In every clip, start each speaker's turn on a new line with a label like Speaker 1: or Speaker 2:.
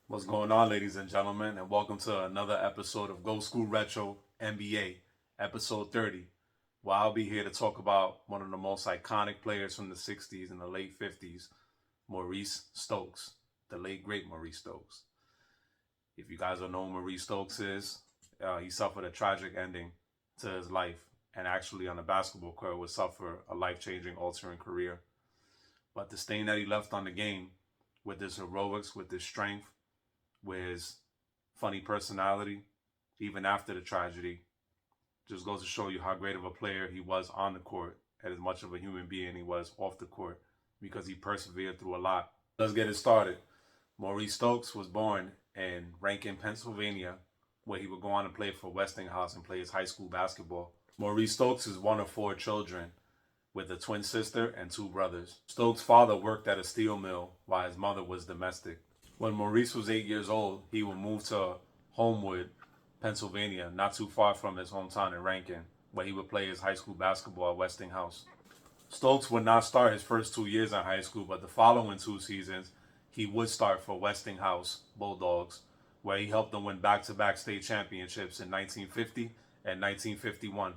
Speaker 1: What's going on, ladies and gentlemen, and welcome to another episode of Go School Retro NBA, episode 30, where I'll be here to talk about one of the most iconic players from the 60s and the late 50s, Maurice Stokes, the late, great Maurice Stokes. If you guys don't know who Maurice Stokes is, he suffered a tragic ending to his life and actually on the basketball court would suffer a life-changing, altering career. But the stain that he left on the game with his heroics, with his strength, with his funny personality, even after the tragedy, just goes to show you how great of a player he was on the court and as much of a human being he was off the court because he persevered through a lot. Let's get it started. Maurice Stokes was born in Rankin, Pennsylvania, where he would go on to play for Westinghouse and play his high school basketball. Maurice Stokes is one of four children with a twin sister and two brothers. Stokes' father worked at a steel mill while his mother was domestic. When Maurice was 8 years old, he would move to Homewood, Pennsylvania, not too far from his hometown in Rankin, where he would play his high school basketball at Westinghouse. Stokes would not start his first 2 years in high school, but the following 2 seasons, he would start for Westinghouse Bulldogs, where he helped them win back-to-back state championships in 1950 and 1951.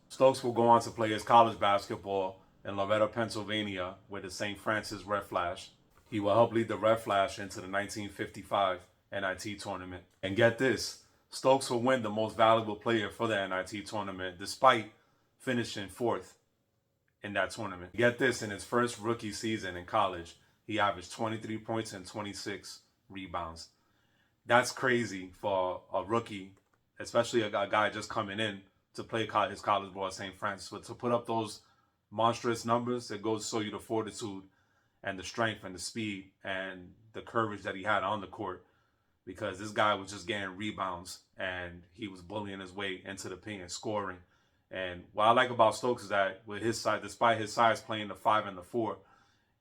Speaker 1: Stokes will go on to play his college basketball in Loretto, Pennsylvania, with the St. Francis Red Flash. He will help lead the Red Flash into the 1955 NIT tournament. And get this, Stokes will win the most valuable player for the NIT tournament despite finishing fourth in that tournament. Get this, in his first rookie season in college, he averaged 23 points and 26 rebounds. That's crazy for a rookie, especially a guy just coming in to play his college ball at St. Francis. But to put up those monstrous numbers, it goes to show you the fortitude and the strength and the speed and the courage that he had on the court, because this guy was just getting rebounds and he was bullying his way into the paint and scoring. And what I like about Stokes is that with his size, despite his size playing the 5 and the 4,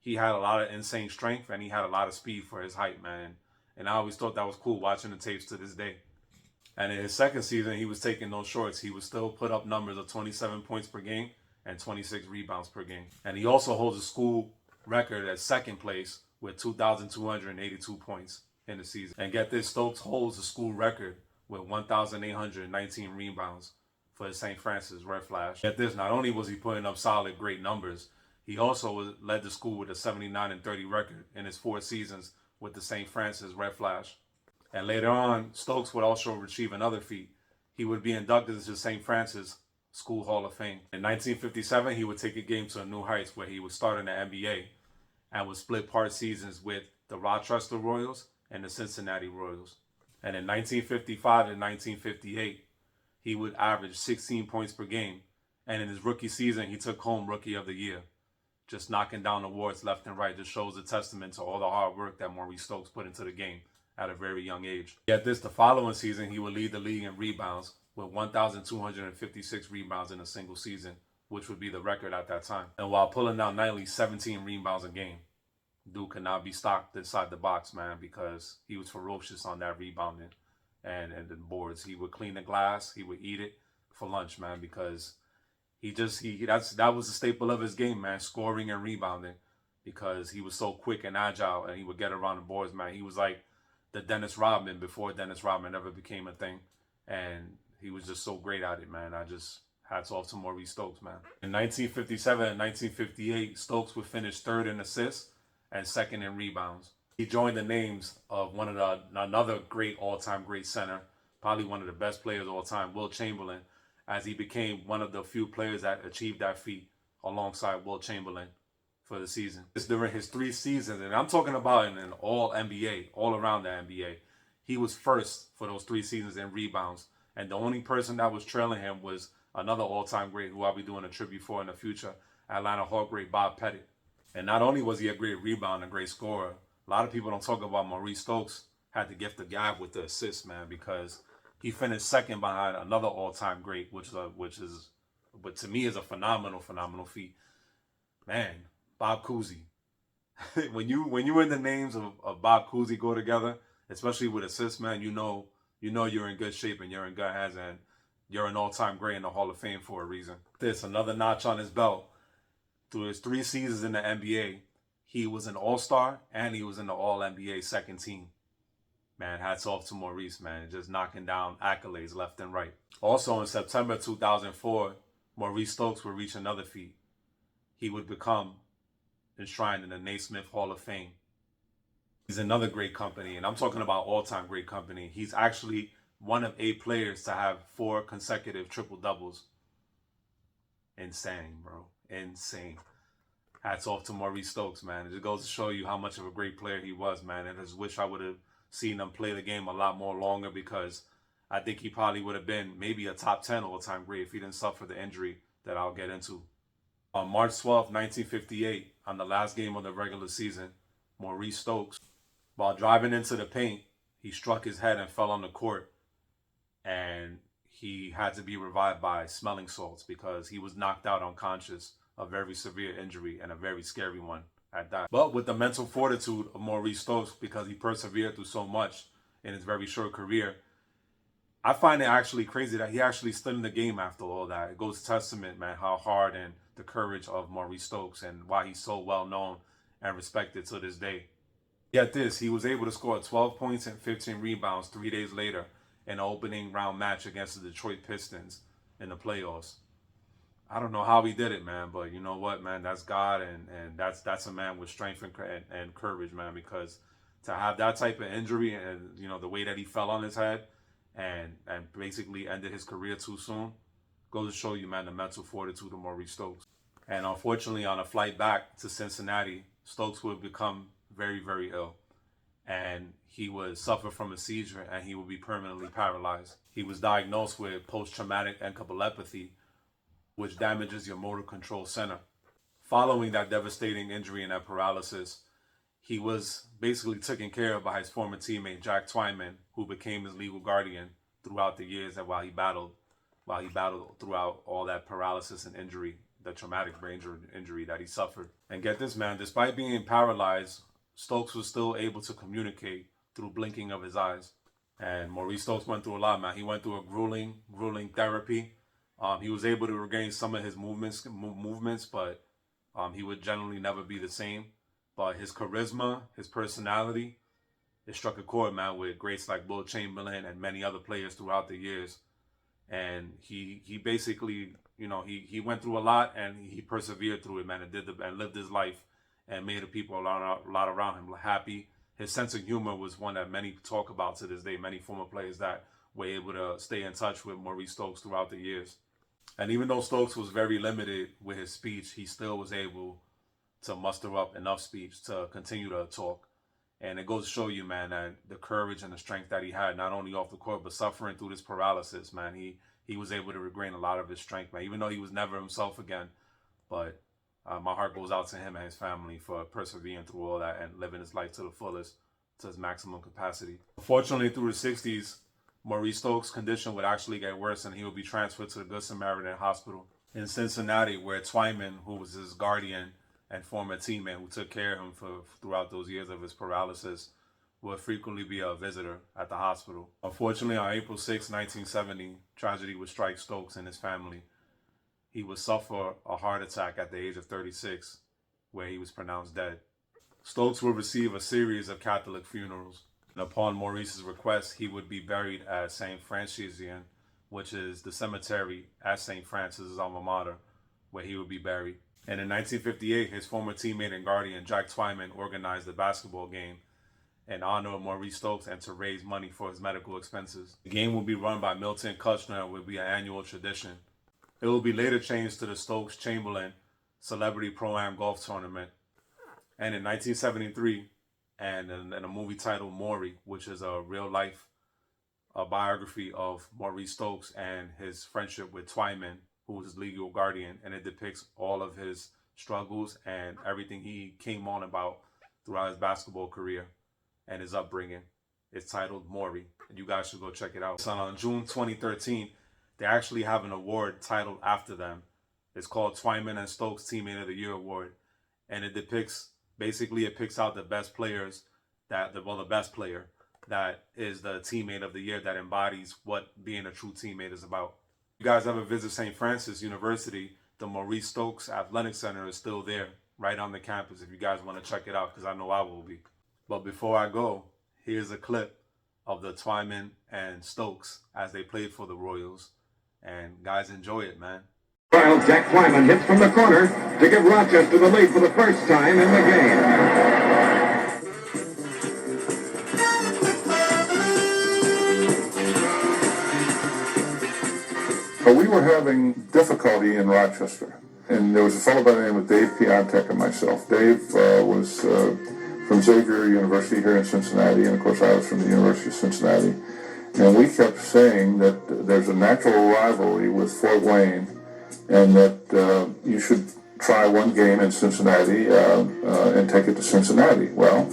Speaker 1: he had a lot of insane strength and he had a lot of speed for his height, man. And I always thought that was cool watching the tapes to this day. And in his second season, he was taking no shorts. He would still put up numbers of 27 points per game and 26 rebounds per game. And he also holds a school record at second place with 2,282 points in the season. And get this, Stokes holds the school record with 1,819 rebounds for the St. Francis Red Flash. Get this, not only was he putting up solid, great numbers, he also led the school with a 79-30 record in his 4 seasons with the St. Francis Red Flash. And later on, Stokes would also achieve another feat. He would be inducted into the St. Francis School Hall of Fame. In 1957, he would take a game to a new heights where he would start in the NBA and would split part seasons with the Rochester Royals and the Cincinnati Royals. And in 1955 and 1958, he would average 16 points per game. And in his rookie season, he took home Rookie of the Year, just knocking down awards left and right. Just shows a testament to all the hard work that Maurice Stokes put into the game at a very young age. Yet this, the following season, he would lead the league in rebounds with 1,256 rebounds in a single season, which would be the record at that time. And while pulling down nightly 17 rebounds a game, dude could not be stopped inside the box, man, because he was ferocious on that rebounding and the boards. He would clean the glass, he would eat it for lunch, man, because that was the staple of his game, man, scoring and rebounding, because he was so quick and agile and he would get around the boards, man. He was like the Dennis Rodman before Dennis Rodman ever became a thing. And he was just so great at it, man. Hats off to Maurice Stokes, man. In 1957 and 1958, Stokes would finish third in assists and second in rebounds. He joined the names of another great all-time great center, probably one of the best players of all time, Wilt Chamberlain, as he became one of the few players that achieved that feat alongside Wilt Chamberlain for the season. It's during his 3 seasons, and I'm talking about in an all NBA, all around the NBA. He was first for those 3 seasons in rebounds. And the only person that was trailing him was another all-time great who I'll be doing a tribute for in the future, Atlanta Hawk great Bob Pettit. And not only was he a great rebounder and a great scorer, a lot of people don't talk about Maurice Stokes had the gift of gab with the assists, man, because he finished second behind another all-time great, which to me is a phenomenal feat. Man, Bob Cousy. when you and the names of Bob Cousy go together, especially with assists, man, you know you're in good shape and you're in good hands and you're an all-time great in the Hall of Fame for a reason. This, another notch on his belt. Through his 3 seasons in the NBA, he was an all-star and he was in the All-NBA second team. Man, hats off to Maurice, man. Just knocking down accolades left and right. Also, in September 2004, Maurice Stokes would reach another feat. He would become enshrined in the Naismith Hall of Fame. He's another great company, and I'm talking about all-time great company. He's actually one of 8 players to have 4 consecutive triple-doubles. Insane, bro. Insane. Hats off to Maurice Stokes, man. It just goes to show you how much of a great player he was, man. And I just wish I would have seen him play the game a lot more longer, because I think he probably would have been maybe a top 10 all-time great if he didn't suffer the injury that I'll get into. On March 12th, 1958, on the last game of the regular season, Maurice Stokes, while driving into the paint, he struck his head and fell on the court, and he had to be revived by smelling salts because he was knocked out unconscious, a very severe injury and a very scary one at that. But with the mental fortitude of Maurice Stokes, because he persevered through so much in his very short career, I find it actually crazy that he actually stood in the game after all that. It goes to testament, man, how hard and the courage of Maurice Stokes and why he's so well known and respected to this day. Get this, he was able to score 12 points and 15 rebounds 3 days later in an opening round match against the Detroit Pistons in the playoffs. I don't know how he did it, man, but you know what, man, that's God, and that's a man with strength and courage, man, because to have that type of injury and, you know, the way that he fell on his head and basically ended his career too soon, goes to show you, man, the mental fortitude of Maurice Stokes. And unfortunately, on a flight back to Cincinnati, Stokes would become very, very ill, and he would suffer from a seizure and he would be permanently paralyzed. He was diagnosed with post-traumatic encephalopathy, which damages your motor control center. Following that devastating injury and that paralysis, he was basically taken care of by his former teammate Jack Twyman, who became his legal guardian throughout the years and while he battled throughout all that paralysis and injury, the traumatic brain injury that he suffered. And get this, man, despite being paralyzed, Stokes was still able to communicate through blinking of his eyes. And Maurice Stokes went through a lot, man. He went through a grueling therapy. He was able to regain some of his movements, but he would generally never be the same. But his charisma, his personality, it struck a chord, man, with greats like Wilt Chamberlain and many other players throughout the years. And he basically, you know, he went through a lot and he persevered through it, man, and lived his life and made the people a lot around him happy. His sense of humor was one that many talk about to this day, many former players that were able to stay in touch with Maurice Stokes throughout the years. And even though Stokes was very limited with his speech, he still was able to muster up enough speech to continue to talk. And it goes to show you, man, that the courage and the strength that he had, not only off the court, but suffering through this paralysis, man, he was able to regain a lot of his strength, man, even though he was never himself again. But my heart goes out to him and his family for persevering through all that and living his life to the fullest, to his maximum capacity. Unfortunately, through the 60s, Maurice Stokes' condition would actually get worse, and he would be transferred to the Good Samaritan Hospital in Cincinnati, where Twyman, who was his guardian and former teammate who took care of him throughout those years of his paralysis, would frequently be a visitor at the hospital. Unfortunately, on April 6, 1970, tragedy would strike Stokes and his family. He would suffer a heart attack at the age of 36, where he was pronounced dead. Stokes would receive a series of Catholic funerals. And upon Maurice's request, he would be buried at St. Franciscan, which is the cemetery at St. Francis' alma mater, where he would be buried. And in 1958, his former teammate and guardian, Jack Twyman, organized a basketball game in honor of Maurice Stokes and to raise money for his medical expenses. The game would be run by Milton Kushner and would be an annual tradition. It will be later changed to the Stokes Chamberlain Celebrity Pro-Am Golf Tournament. And in 1973, and in a movie titled Maury, which is a real-life biography of Maurice Stokes and his friendship with Twyman, who was his legal guardian, and it depicts all of his struggles and everything he came on about throughout his basketball career and his upbringing. It's titled Maury, and you guys should go check it out. So on June 2013, they actually have an award titled after them. It's called Twyman and Stokes Teammate of the Year Award, and it depicts, basically it picks out the best players, the best player that is the teammate of the year that embodies what being a true teammate is about. If you guys ever visit St. Francis University, the Maurice Stokes Athletic Center is still there, right on the campus, if you guys want to check it out, because I know I will be. But before I go, here's a clip of the Twyman and Stokes as they played for the Royals. And guys, enjoy it, man.
Speaker 2: Jack Twyman hits from the corner to give Rochester the lead for the first time in the game.
Speaker 3: We were having difficulty in Rochester, and there was a fellow by the name of Dave Piontek and myself. Dave was from Xavier University here in Cincinnati, and of course I was from the University of Cincinnati. And we kept saying that there's a natural rivalry with Fort Wayne, and that you should try one game in Cincinnati and take it to Cincinnati. Well,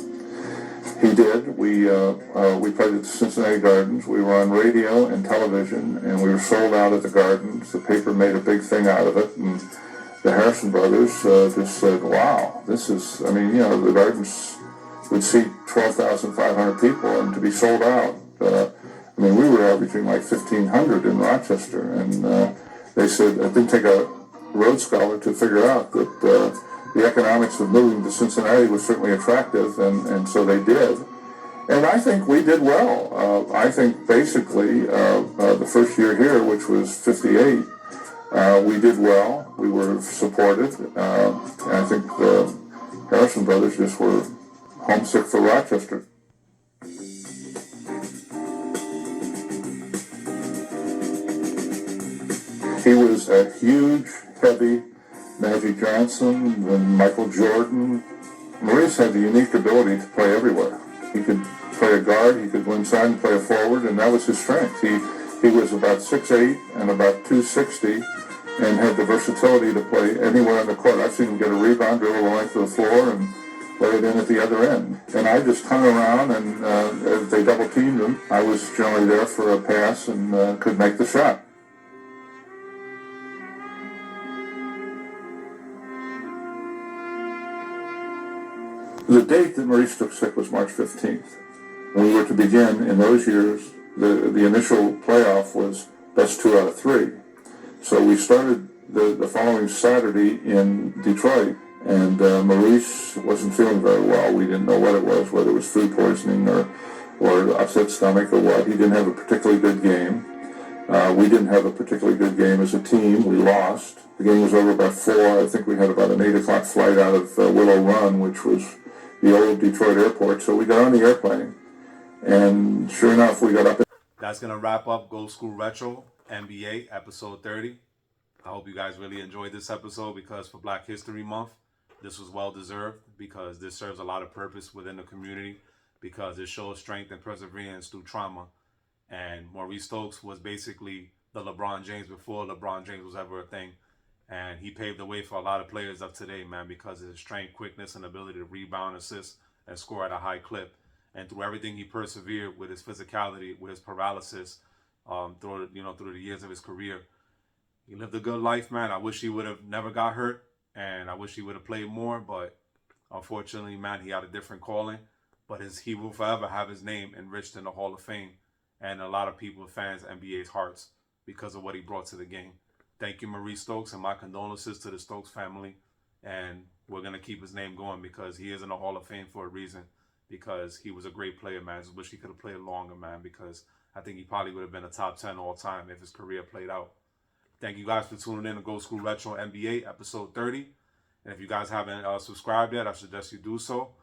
Speaker 3: he did. We played at the Cincinnati Gardens. We were on radio and television, and we were sold out at the Gardens. The paper made a big thing out of it, and the Harrison brothers just said, wow, this is, I mean, the Gardens would seat 12,500 people, and to be sold out, I mean, we were averaging like 1,500 in Rochester, and they said it didn't take a Rhodes Scholar to figure out that the economics of moving to Cincinnati was certainly attractive, and so they did. And I think we did well. I think basically the first year here, which was 58, we did well. We were supported. And I think the Harrison brothers just were homesick for Rochester. He was a huge, heavy Magic Johnson and Michael Jordan. Maurice had the unique ability to play everywhere. He could play a guard, he could go inside and play a forward, and that was his strength. He was about 6'8" and about 260 and had the versatility to play anywhere on the court. I've seen him get a rebound, dribble the length of the floor, and play it in at the other end. And I just hung around, and if they double teamed him, I was generally there for a pass and could make the shot. The date that Maurice took sick was March 15th. We were to begin in those years, the initial playoff was best 2 out of 3. So we started the following Saturday in Detroit, and Maurice wasn't feeling very well. We didn't know what it was, whether it was food poisoning or upset stomach or what. He didn't have a particularly good game. We didn't have a particularly good game as a team. We lost. The game was over by 4. I think we had about an 8 o'clock flight out of Willow Run, which was the old Detroit airport. So we got on the airplane, and sure enough, we got up.
Speaker 1: That's going to wrap up Go School Retro NBA episode 30. I hope you guys really enjoyed this episode, because for Black History Month, this was well deserved, because this serves a lot of purpose within the community, because it shows strength and perseverance through trauma. And Maurice Stokes was basically the LeBron James before LeBron James was ever a thing. And he paved the way for a lot of players of today, man, because of his strength, quickness, and ability to rebound, assist, and score at a high clip. And through everything he persevered with his physicality, with his paralysis, through the years of his career. He lived a good life, man. I wish he would have never got hurt, and I wish he would have played more. But unfortunately, man, he had a different calling. But he will forever have his name enriched in the Hall of Fame, and a lot of people, fans, NBA's hearts, because of what he brought to the game. Thank you, Maurice Stokes, and my condolences to the Stokes family. And we're going to keep his name going, because he is in the Hall of Fame for a reason, because he was a great player, man. I just wish he could have played longer, man, because I think he probably would have been a top 10 all time if his career played out. Thank you guys for tuning in to Go School Retro NBA episode 30. And if you guys haven't subscribed yet, I suggest you do so.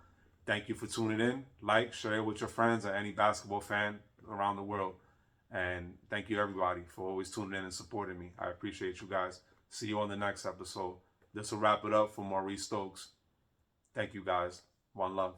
Speaker 1: Thank you for tuning in. Like, share it with your friends or any basketball fan around the world. And thank you, everybody, for always tuning in and supporting me. I appreciate you guys. See you on the next episode. This will wrap it up for Maurice Stokes. Thank you, guys. One love.